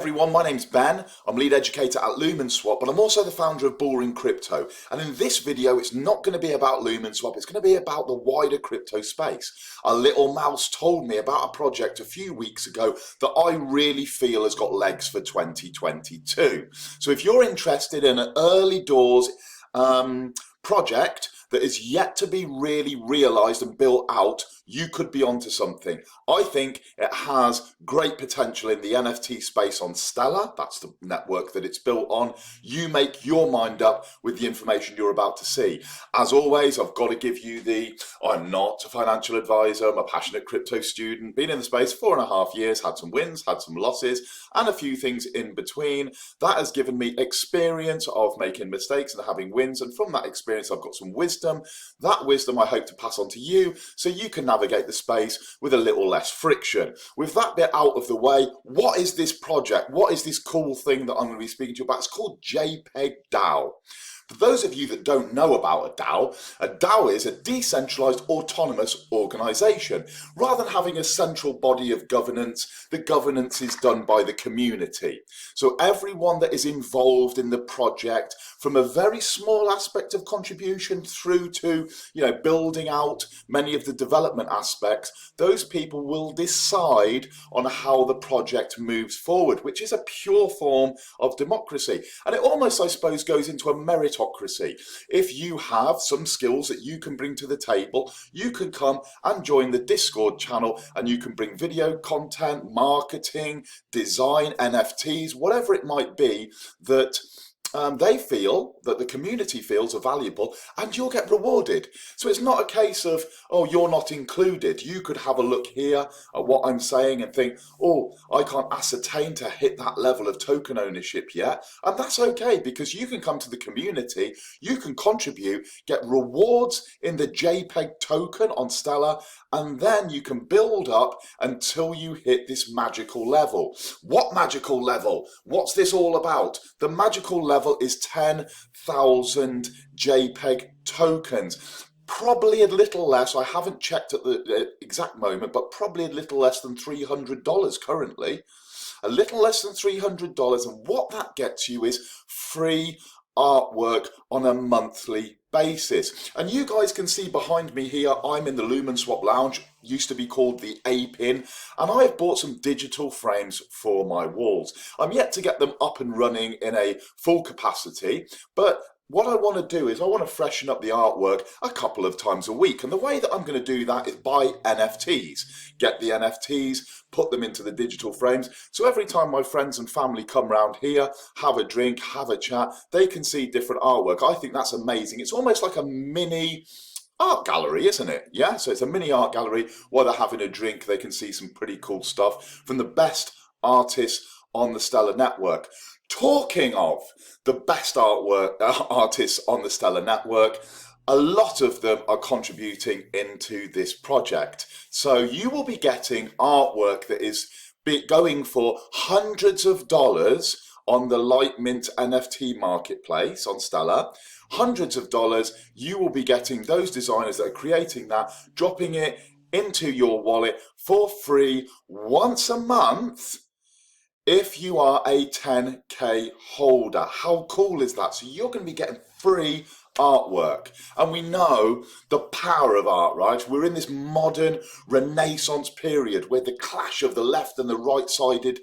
Everyone, my name's Ben. I'm lead educator at LumenSwap, but I'm also the founder of Boring Crypto. And in this video, it's not going to be about LumenSwap, it's going to be about the wider crypto space. A little mouse told me about a project a few weeks ago that I really feel has got legs for 2022. So if you're interested in an early doors project that is yet to be really realized and built out, you could be onto something. I think it has great potential in the NFT space on Stellar. That's the network that it's built on. You make your mind up with the information you're about to see. As always, I've got to give you I'm not a financial advisor. I'm a passionate crypto student, been in the space 4.5 years, had some wins, had some losses, and a few things in between. That has given me experience of making mistakes and having wins. And from that experience, I've got some wisdom. That wisdom I hope to pass on to you so you can navigate the space with a little less friction. With that bit out of the way, what is this project? What is this cool thing that I'm going to be speaking to you about? It's called JPEG DAO. For those of you that don't know about a DAO is a decentralized autonomous organization. Rather than having a central body of governance, the governance is done by the community. So everyone that is involved in the project, from a very small aspect of contribution through to, building out many of the development aspects, those people will decide on how the project moves forward, which is a pure form of democracy. And it almost, I suppose, goes into a meritocracy. If you have some skills that you can bring to the table, you can come and join the Discord channel and you can bring video content, marketing, design, NFTs, whatever it might be that they feel, that the community feels are valuable, and you'll get rewarded. So it's not a case of, oh, you're not included. You could have a look here at what I'm saying and think, oh, I can't ascertain to hit that level of token ownership yet. And that's okay, because you can come to the community, you can contribute, get rewards in the JPEG token on Stellar, and then you can build up until you hit this magical level. What magical level? What's this all about? The magical level is 10,000 JPEG tokens. Probably a little less, I haven't checked at the exact moment, but probably a little less than $300 currently. A little less than $300, and what that gets you is free artwork on a monthly basis. And you guys can see behind me here, I'm in the LumenSwap lounge, used to be called the A-Pin, and I've bought some digital frames for my walls. I'm yet to get them up and running in a full capacity, but what I want to do is I want to freshen up the artwork a couple of times a week. And the way that I'm going to do that is buy NFTs. Get the NFTs, put them into the digital frames. So every time my friends and family come round here, have a drink, have a chat, they can see different artwork. I think that's amazing. It's almost like a mini art gallery, isn't it? Yeah, so it's a mini art gallery. While they're having a drink, they can see some pretty cool stuff from the best artists on the Stellar network. Talking of the best artists on the Stellar network, a lot of them are contributing into this project. So you will be getting artwork that is going for hundreds of dollars on the Lightmint NFT marketplace on Stellar. Hundreds of dollars. You will be getting those designers that are creating that, dropping it into your wallet for free once a month if you are a 10K holder. How cool is that? So you're going to be getting free artwork. And we know the power of art, right? We're in this modern Renaissance period where the clash of the left and the right-sided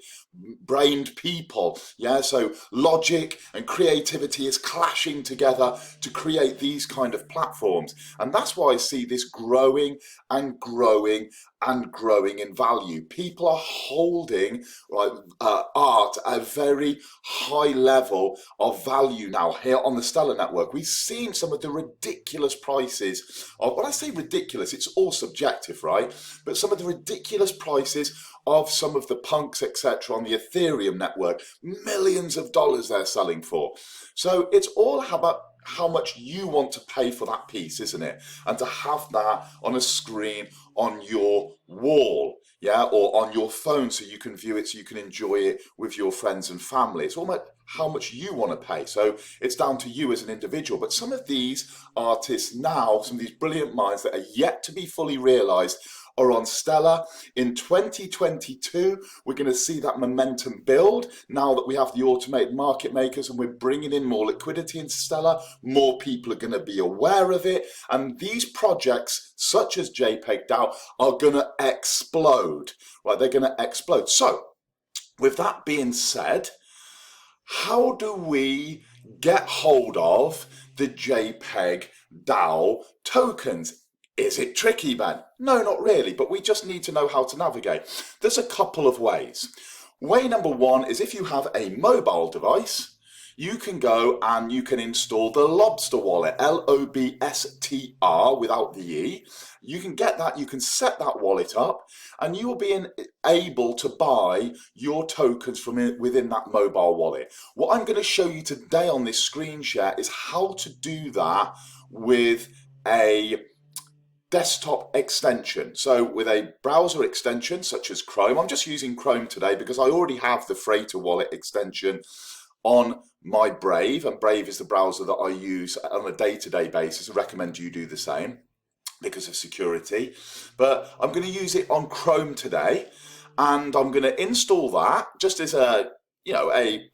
brained people, so logic and creativity is clashing together to create these kind of platforms. And that's why I see this growing and growing and growing in value. People are holding art at a very high level of value now here on the Stellar network. We've seen some of the ridiculous prices of, when I say ridiculous, it's all subjective, right? But some of the ridiculous prices of some of the punks, etc., on the Ethereum network, millions of dollars they're selling for. So it's all about how much you want to pay for that piece, isn't it? And to have that on a screen on your wall, or on your phone so you can view it, so you can enjoy it with your friends and family. It's almost how much you want to pay. So it's down to you as an individual. But some of these artists now, some of these brilliant minds that are yet to be fully realized, are on Stellar. In 2022, we're going to see that momentum build now that we have the automated market makers and we're bringing in more liquidity into Stellar. More people are going to be aware of it, and these projects such as JPEG DAO are going to explode. Right, they're going to explode. So with that being said, how do we get hold of the JPEG DAO tokens? Is it tricky, Ben? No, not really, but we just need to know how to navigate. There's a couple of ways. Way number one is if you have a mobile device, you can go and you can install the Lobster wallet, Lobstr without the E. You can get that, you can set that wallet up, and you will be able to buy your tokens from within that mobile wallet. What I'm going to show you today on this screen share is how to do that with a desktop extension. So with a browser extension such as Chrome, I'm just using Chrome today because I already have the Freighter wallet extension on my Brave, and Brave is the browser that I use on a day-to-day basis. I recommend you do the same because of security, but I'm going to use it on Chrome today, and I'm going to install that just as a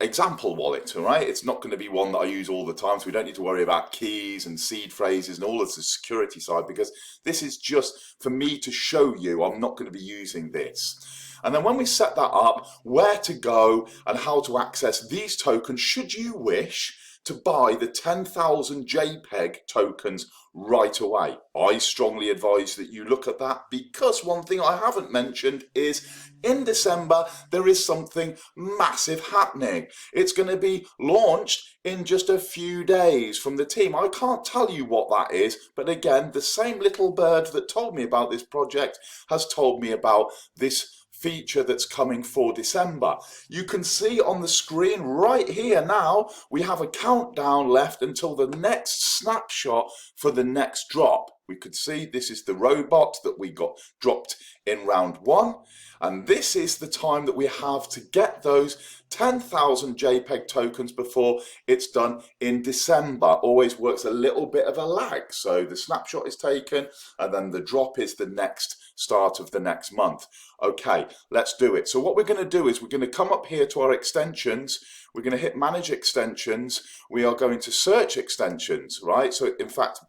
example wallet. All right, it's not going to be one that I use all the time, so we don't need to worry about keys and seed phrases and all of the security side, because this is just for me to show you. I'm not going to be using this. And then when we set that up, where to go and how to access these tokens should you wish to buy the 10,000 JPEG tokens right away. I strongly advise that you look at that, because one thing I haven't mentioned is in December there is something massive happening. It's going to be launched in just a few days from the team. I can't tell you what that is, but again, the same little bird that told me about this project has told me about this feature that's coming for December. You can see on the screen right here now, we have a countdown left until the next snapshot for the next drop. We could see this is the robot that we got dropped in round one, and this is the time that we have to get those 10,000 JPEG tokens before it's done in December. Always works a little bit of a lag, so the snapshot is taken and then the drop is the next start of the next month. Okay, let's do it. So what we're going to do is we're going to come up here to our extensions. We're going to hit manage extensions. We are going to search extensions, right? So in fact,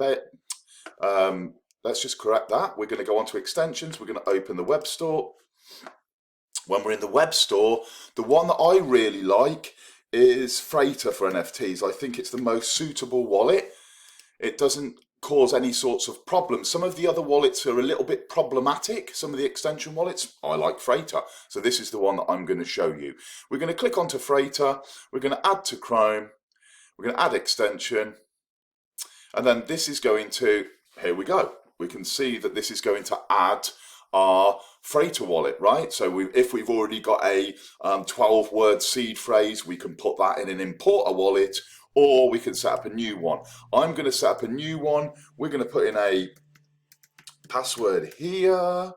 let's just correct that. We're going to go onto extensions. We're going to open the web store. When we're in the web store, the one that I really like is Freighter for NFTs. I think it's the most suitable wallet. It doesn't cause any sorts of problems. Some of the other wallets are a little bit problematic, some of the extension wallets. I like Freighter, so this is the one that I'm going to show you. We're going to click onto Freighter, we're going to add to Chrome, we're going to add extension, and then this is going to, here we go. We can see that this is going to add our Freighter wallet, right? So if we've already got a 12-word seed phrase, we can put that in an importer wallet, or we can set up a new one. I'm going to set up a new one. We're going to put in a password here,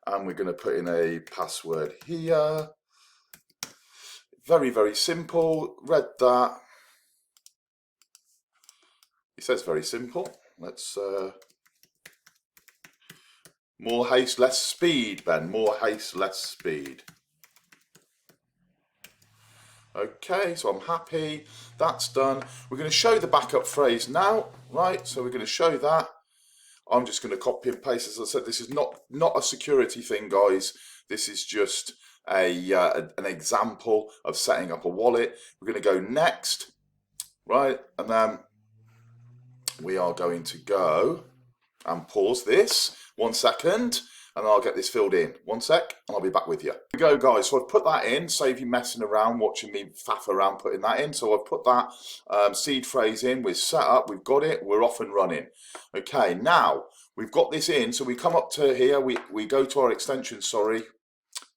and we're going to put in a password here. Very, very simple. Read that. It says very simple. Let's more haste, less speed, Ben. More haste, less speed. Okay, so I'm happy. That's done. We're going to show the backup phrase now, right? So we're going to show that. I'm just going to copy and paste. As I said, this is not a security thing, guys. This is just an example of setting up a wallet. We're going to go next, right? And then we are going to go and pause this. 1 second. And I'll get this filled in. 1 sec, and I'll be back with you. Here we go, guys. So I've put that in. Save you messing around, watching me faff around putting that in. So I've put that seed phrase in. We're set up. We've got it. We're off and running. Okay, now we've got this in. So we come up to here. We go to our extension, sorry.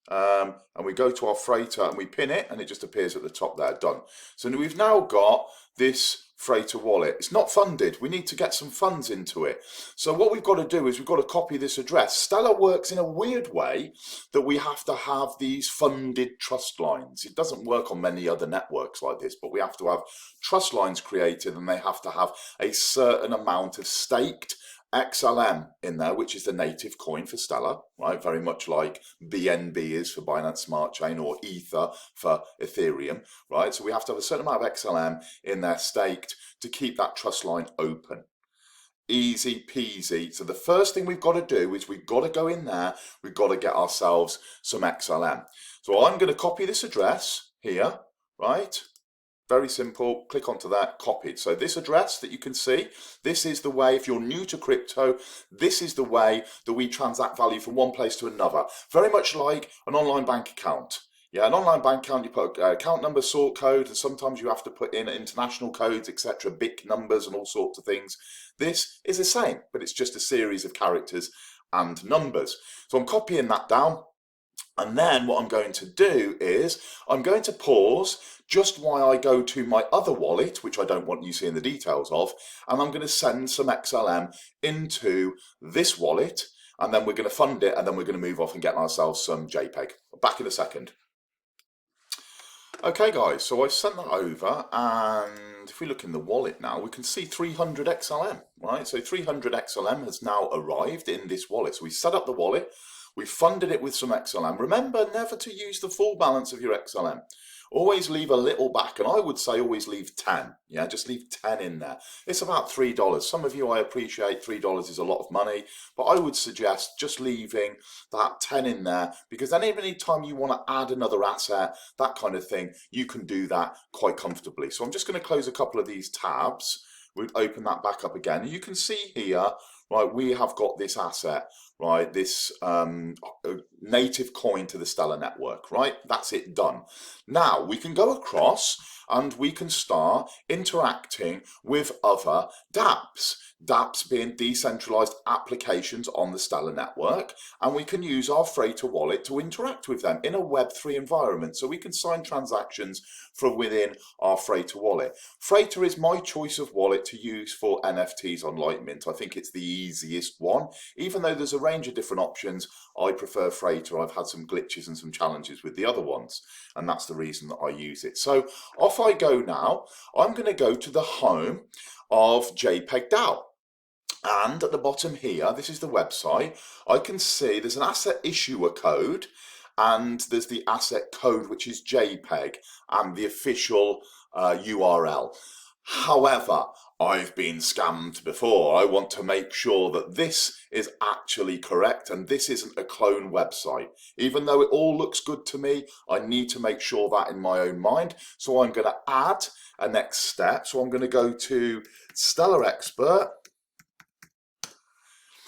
And we go to our Freighter and we pin it, and it just appears at the top there. Done. So we've now got this Freighter wallet. It's not funded. We need to get some funds into it. So what we've got to do is we've got to copy this address. Stellar works in a weird way that we have to have these funded trust lines. It doesn't work on many other networks like this, but we have to have trust lines created, and they have to have a certain amount of staked XLM in there, which is the native coin for Stellar, right? Very much like BNB is for Binance Smart Chain or Ether for Ethereum, right? So we have to have a certain amount of XLM in there staked to keep that trust line open. Easy peasy. So the first thing we've got to do is we've got to go in there, we've got to get ourselves some XLM. So I'm going to copy this address here, right? Very simple, click onto that, copied. So this address that you can see, this is the way, if you're new to crypto, this is the way that we transact value from one place to another. Very much like an online bank account. Yeah, an online bank account, you put account number, sort code, and sometimes you have to put in international codes, etc., BIC numbers and all sorts of things. This is the same, but it's just a series of characters and numbers. So I'm copying that down. And then what I'm going to do is I'm going to pause just while I go to my other wallet, which I don't want you seeing the details of, and I'm going to send some XLM into this wallet, and then we're going to fund it, and then we're going to move off and get ourselves some JPEG. Back in a second. Okay guys, so I've sent that over, and if we look in the wallet now, we can see 300 XLM, right? So 300 XLM has now arrived in this wallet. So we set up the wallet, we funded it with some XLM. Remember never to use the full balance of your XLM. Always leave a little back, and I would say always leave 10. Yeah, just leave 10 in there. It's about $3. Some of you, I appreciate $3 is a lot of money, but I would suggest just leaving that 10 in there, because then any time you want to add another asset, that kind of thing, you can do that quite comfortably. So I'm just going to close a couple of these tabs. We'll open that back up again. And you can see here, right, we have got this asset, right, this native coin to the Stellar network, right? That's it, done. Now we can go across and we can start interacting with other dApps. dApps being decentralized applications on the Stellar network, and we can use our Freighter wallet to interact with them in a Web3 environment. So we can sign transactions from within our Freighter wallet. Freighter is my choice of wallet to use for NFTs on Lightmint. I think it's the easiest one. Even though there's a range of different options, I prefer Freighter. I've had some glitches and some challenges with the other ones, and that's the reason that I use it. So off I go now. I'm going to go to the home of JPEG DAO. And at the bottom here, this is the website, I can see there's an asset issuer code, and there's the asset code, which is JPEG, and the official URL. However, I've been scammed before. I want to make sure that this is actually correct and this isn't a clone website. Even though it all looks good to me, I need to make sure that in my own mind. So I'm going to add a next step. So I'm going to go to Stellar Expert.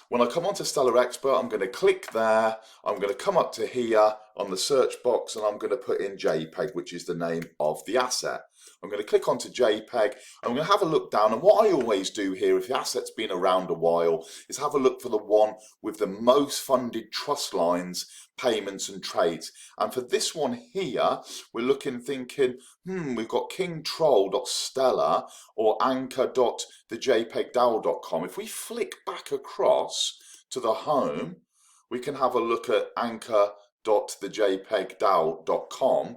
When I come onto Stellar Expert, I'm going to click there. I'm going to come up to here on the search box, and I'm going to put in JPEG, which is the name of the asset. I'm going to click onto JPEG. I'm going to have a look down, and what I always do here, if the asset's been around a while, is have a look for the one with the most funded trust lines, payments and trades. And for this one here, we're looking, thinking, we've got kingtroll.stellar or anchor.thejpegdao.com. If we flick back across to the home, we can have a look at anchor.thejpegdao.com,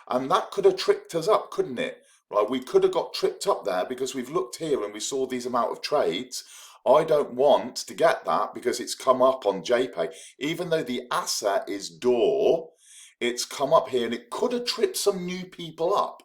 and that could have tripped us up, couldn't it? Right, we could have got tripped up there because we've looked here and we saw these amount of trades. I don't want to get that because it's come up on JPEG. Even though the asset is DAO, it's come up here and it could have tripped some new people up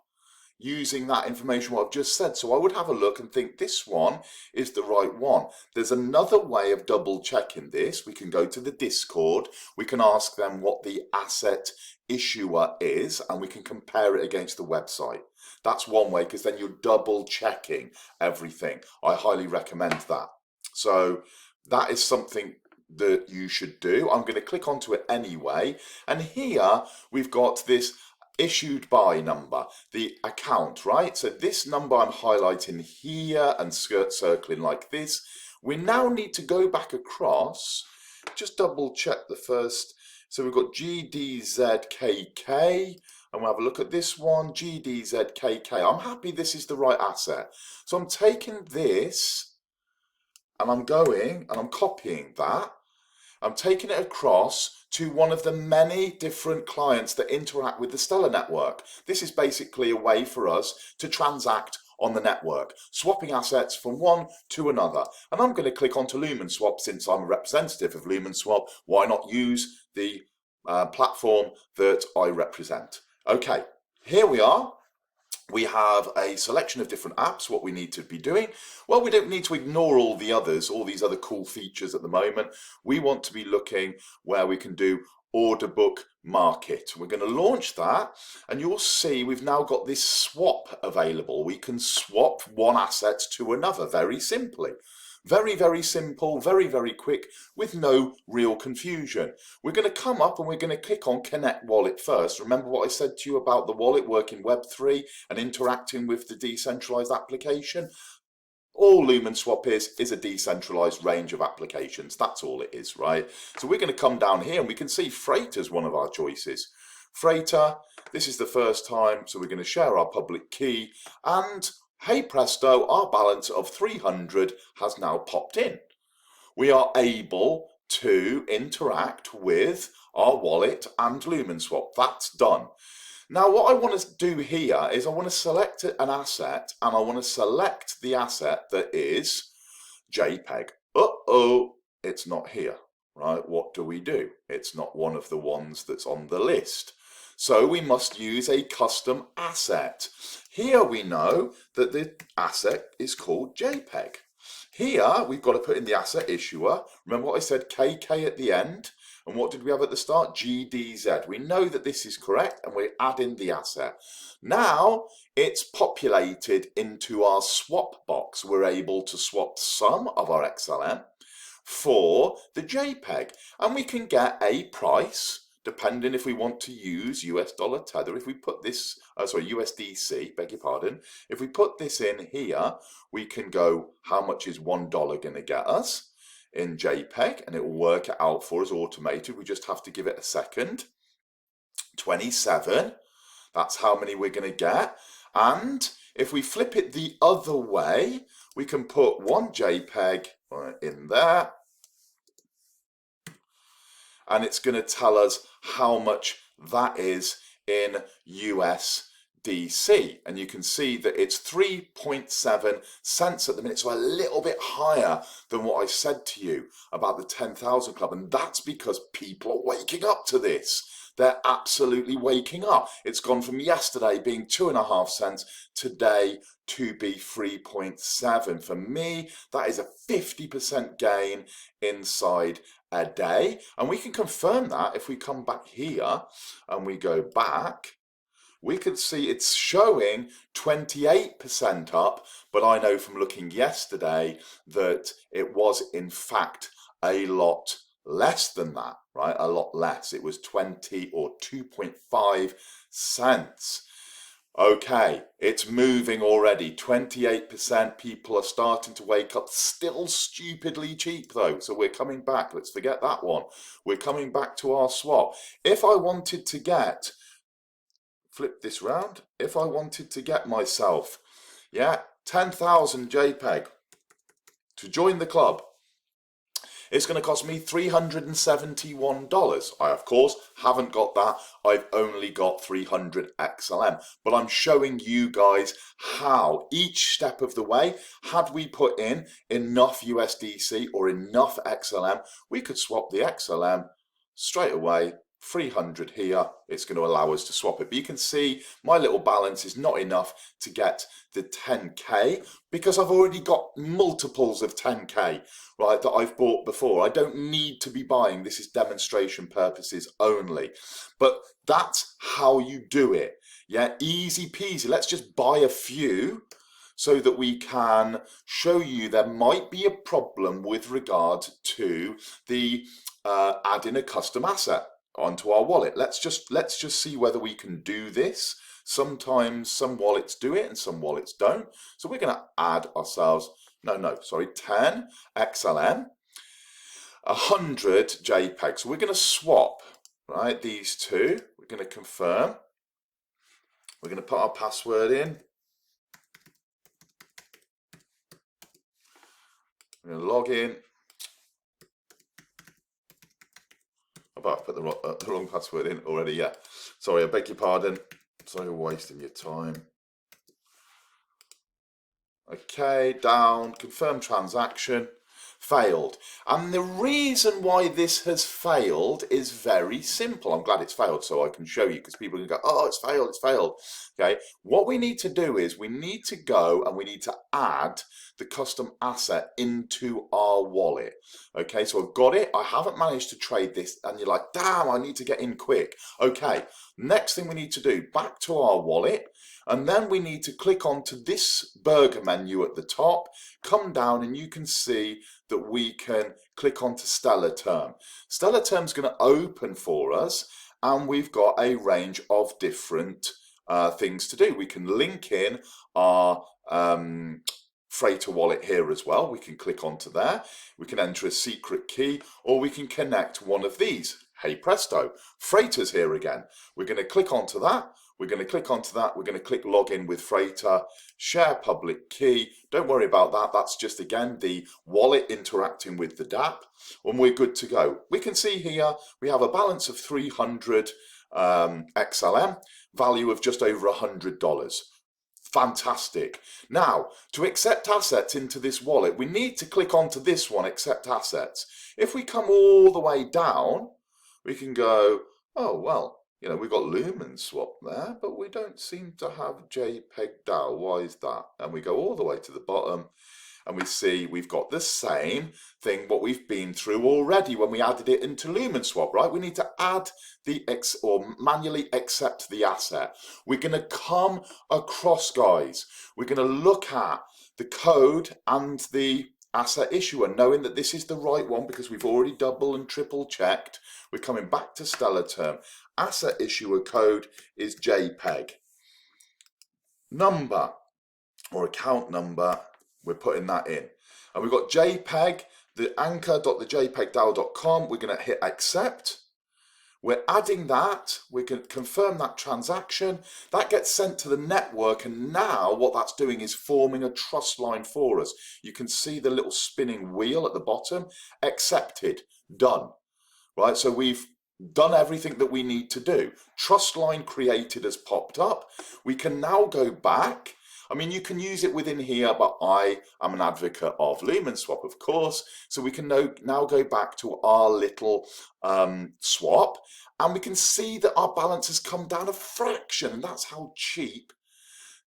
using that information what I've just said. So I would have a look and think this one is the right one. There's another way of double checking this. We can go to the Discord, we can ask them what the asset issuer is, and we can compare it against the website. That's one way, because then you're double checking everything. I highly recommend that. So that is something that you should do. I'm going to click onto it anyway, and here we've got this issued by number, the account, right? So this number I'm highlighting here and circling like this. We now need to go back across, just double check the first. So we've got GDZKK, and we'll have a look at this one, GDZKK. I'm happy this is the right asset. So I'm taking this and I'm going and I'm copying that. I'm taking it across to one of the many different clients that interact with the Stellar network. This is basically a way for us to transact on the network, swapping assets from one to another. And I'm going to click onto LumenSwap since I'm a representative of LumenSwap. Why not use the platform that I represent? Okay, here we are. We have a selection of different apps. What we need to be doing, well, we don't need to ignore all the others, all these other cool features at the moment. We want to be looking where we can do order book market. We're going to launch that, and you'll see we've now got this swap available. We can swap one asset to another very simply. Very, very simple, very, very quick, with no real confusion. We're going to come up and we're going to click on Connect Wallet first. Remember what I said to you about the wallet working Web3 and interacting with the decentralized application? All LumenSwap is a decentralized range of applications. That's all it is, right? So we're going to come down here and we can see Freighter is one of our choices. Freighter, this is the first time, so we're going to share our public key, and hey presto, our balance of 300 has now popped in. We are able to interact with our wallet and LumenSwap. That's done. Now what I want to do here is I want to select an asset, and I want to select the asset that is JPEG. Uh-oh, it's not here, right? What do? It's not one of the ones that's on the list. So we must use a custom asset. Here we know that the asset is called JPEG. Here we've got to put in the asset issuer. Remember what I said, KK at the end? And what did we have at the start? GDZ. We know that this is correct, and we add in the asset. Now it's populated into our swap box. We're able to swap some of our XLM for the JPEG, and we can get a price depending if we want to use US dollar tether. If we put this, USDC, beg your pardon, if we put this in here, we can go, how much is $1 going to get us in JPEG, and it will work it out for us automated. We just have to give it a second. 27, that's how many we're going to get. And if we flip it the other way, we can put one JPEG in there, and it's going to tell us how much that is in USDC. And you can see that it's 3.7 cents at the minute, so a little bit higher than what I said to you about the 10,000 club. And that's because people are waking up to this. They're absolutely waking up. It's gone from yesterday being 2.5 cents, today to be 3.7. For me, that is a 50% gain inside a day. And we can confirm that if we come back here and we go back. We can see it's showing 28% up, but I know from looking yesterday that it was in fact a lot less than that, right? A lot less. It was 20 or 2.5 cents. Okay, it's moving already. 28%. People are starting to wake up. Still stupidly cheap though. So we're coming back. Let's forget that one. We're coming back to our swap. If I wanted to get, flip this round. If I wanted to get myself, 10,000 JPEG to join the club, it's going to cost me $371. I, of course, haven't got that. I've only got 300 XLM. But I'm showing you guys how each step of the way, had we put in enough USDC or enough XLM, we could swap the XLM straight away. 300 here, it's going to allow us to swap it. But you can see my little balance is not enough to get the 10K because I've already got multiples of 10K, right, that I've bought before. I don't need to be buying. This is demonstration purposes only. But that's how you do it. Yeah, easy peasy. Let's just buy a few so that we can show you there might be a problem with regard to the adding a custom asset onto our wallet. Let's just see whether we can do this. Sometimes some wallets do it and some wallets don't. So we're going to add ourselves 10 XLM, 100 JPEG. So we're going to swap, right, these two. We're going to confirm. We're going to put our password in. We're going to log in. I've put the wrong password in already, yeah. Sorry, I beg your pardon. Sorry for wasting your time. Okay, down, confirm transaction, failed. And the reason why this has failed is very simple. I'm glad it's failed so I can show you, because people can go, oh, it's failed, it's failed. Okay, what we need to do is we need to go and we need to add the custom asset into our wallet. Okay, so I've got it. I haven't managed to trade this, and you're like, damn, I need to get in quick. Okay, next thing we need to do, back to our wallet. And then we need to click onto this burger menu at the top, come down, and you can see that we can click onto Stellar Term. Stellar Term is going to open for us, and we've got a range of different things to do. We can link in our Freighter wallet here as well. We can click onto there. We can enter a secret key, or we can connect one of these. Hey presto, Freighter's here again. We're going to click onto that. We're going to click onto that. We're going to click login with Freighter, share public key. Don't worry about that. That's just, again, the wallet interacting with the DApp. And we're good to go. We can see here we have a balance of 300 XLM, value of just over $100. Fantastic. Now, to accept assets into this wallet, we need to click onto this one, accept assets. If we come all the way down, we can go, oh, well, you know, we've got Lumen Swap there, but we don't seem to have JPEG DAO. Why is that? And we go all the way to the bottom, and we see we've got the same thing what we've been through already when we added it into Lumen Swap, right? We need to add the or manually accept the asset. We're going to come across, guys. We're going to look at the code and the asset issuer, knowing that this is the right one because we've already double and triple checked. We're coming back to Stellar Term. Asset issuer code is JPEG. Number or account number, we're putting that in. And we've got JPEG, the anchor.thejpegdao.com. We're going to hit accept. We're adding that. We can confirm that transaction. That gets sent to the network, and now what that's doing is forming a trust line for us. You can see the little spinning wheel at the bottom. Accepted. Done. Right, so we've done everything that we need to do. Trust line created has popped up. We can now go back. I mean, you can use it within here, but I am an advocate of Lumen Swap, of course. So we can now go back to our little swap, and we can see that our balance has come down a fraction, and that's how cheap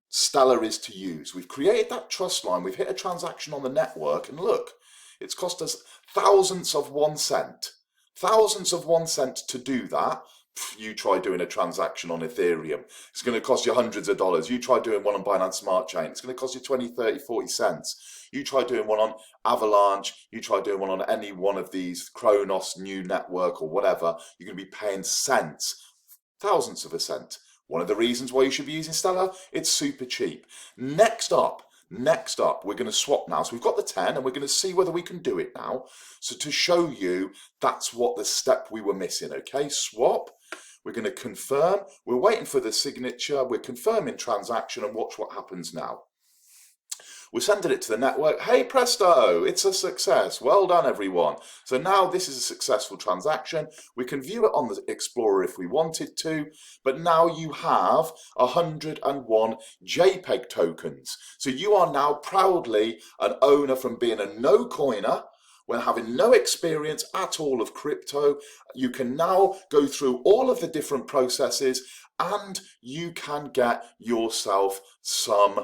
Stellar is to use. We've created that trust line, we've hit a transaction on the network, and look, it's cost us thousandths of 1 cent. Thousandths of 1 cent to do that. You try doing a transaction on Ethereum, it's going to cost you hundreds of dollars. You try doing one on Binance Smart Chain, it's going to cost you 20, 30, 40 cents. You try doing one on Avalanche, you try doing one on any one of these, Kronos, New Network or whatever, you're going to be paying cents, thousandths of a cent. One of the reasons why you should be using Stellar, it's super cheap. Next up, we're going to swap now. So we've got the 10 and we're going to see whether we can do it now. So to show you, that's what the step we were missing, okay? Swap. We're going to confirm. We're waiting for the signature. We're confirming transaction, and watch what happens now. We're sending it to the network. Hey presto, it's a success. Well done, everyone. So now this is a successful transaction. We can view it on the Explorer if we wanted to, but now you have 101 JPEG tokens. So you are now proudly an owner from being a no coiner. When having no experience at all of crypto, you can now go through all of the different processes and you can get yourself some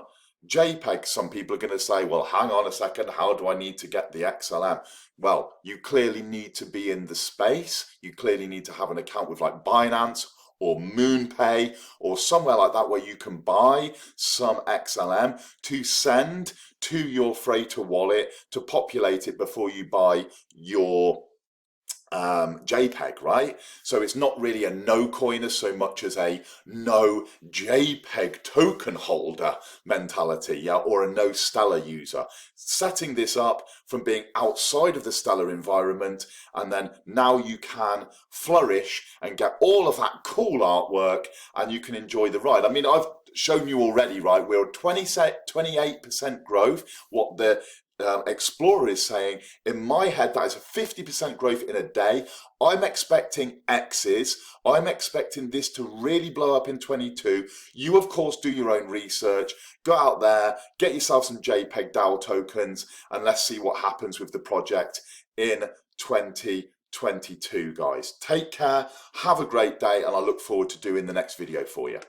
JPEG. Some people are going to say, well, hang on a second, how do I need to get the XLM? Well, you clearly need to be in the space. You clearly need to have an account with like Binance or MoonPay or somewhere like that where you can buy some XLM to send to your Freighter wallet to populate it before you buy your JPEG, right? So it's not really a no coiner so much as a no JPEG token holder mentality, yeah, or a no Stellar user. Setting this up from being outside of the Stellar environment, and then now you can flourish and get all of that cool artwork and you can enjoy the ride. I mean, I've shown you already, right? We're 28% growth. What the Explorer is saying, in my head, that is a 50% growth in a day. I'm expecting X's. I'm expecting this to really blow up in 22. You, of course, do your own research. Go out there, get yourself some JPEG DAO tokens, and let's see what happens with the project in 2022, guys. Take care, have a great day, and I look forward to doing the next video for you.